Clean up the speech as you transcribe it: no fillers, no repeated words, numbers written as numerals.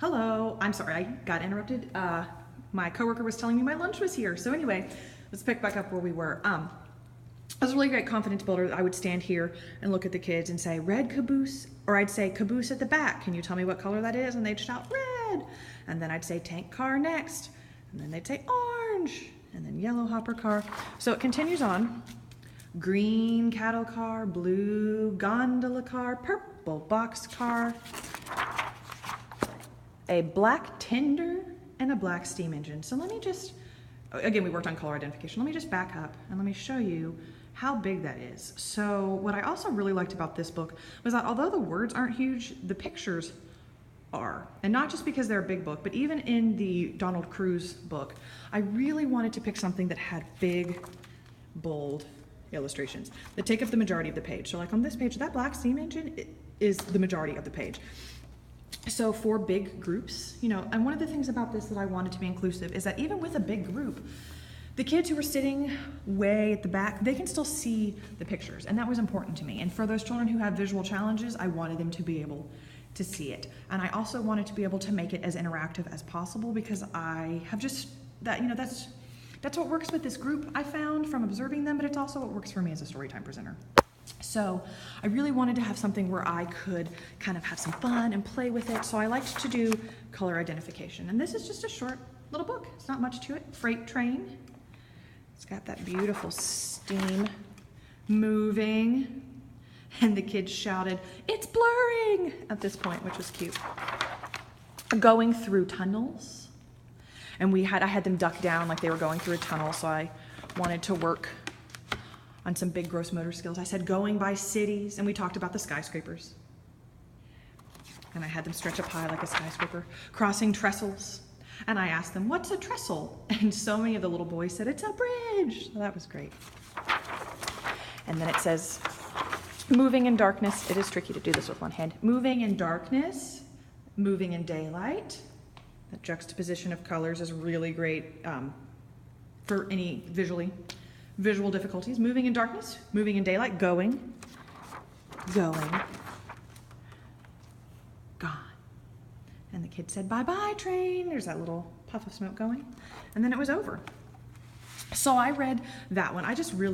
Hello, I'm sorry, I got interrupted. My coworker was telling me my lunch was here. So anyway, let's pick back up where we were. I was a really great confidence builder. I would stand here and look at the kids and say, red caboose, or I'd say caboose at the back. Can you tell me what color that is? And they'd shout red. And then I'd say tank car next. And then they'd say orange. And then yellow hopper car. So it continues on. Green cattle car, blue gondola car, purple box car, a black tender, and a black steam engine. So let me just, again, we worked on color identification. Let me just back up and let me show you how big that is. So what I also really liked about this book was that although the words aren't huge, the pictures are. And not just because they're a big book, but even in the Donald Cruz book, I really wanted to pick something that had big, bold illustrations that take up the majority of the page. So like on this page, that black steam engine is the majority of the page. So for big groups, you know, and one of the things about this that I wanted to be inclusive is that even with a big group, the kids who were sitting way at the back, they can still see the pictures, and that was important to me. And for those children who have visual challenges, I wanted them to be able to see it. And I also wanted to be able to make it as interactive as possible because I have just, that, you know, that's what works with this group I found from observing them, but it's also what works for me as a storytime presenter. So I really wanted to have something where I could kind of have some fun and play with it. So I liked to do color identification. And this is just a short little book. It's not much to it. Freight train. It's got that beautiful steam moving. And the kids shouted, "It's blurring!" at this point, which was cute. Going through tunnels. And I had them duck down like they were going through a tunnel. So I wanted to work on some big gross motor skills. I said going by cities, and we talked about the skyscrapers. And I had them stretch up high like a skyscraper, crossing trestles. And I asked them, what's a trestle? And so many of the little boys said, it's a bridge. So that was great. And then it says, moving in darkness. It is tricky to do this with one hand. Moving in darkness, moving in daylight. That juxtaposition of colors is really great for any visual difficulties. Moving in darkness, moving in daylight, going, gone. And the kid said, bye-bye, train. There's that little puff of smoke going. And then it was over. So I read that one. I just really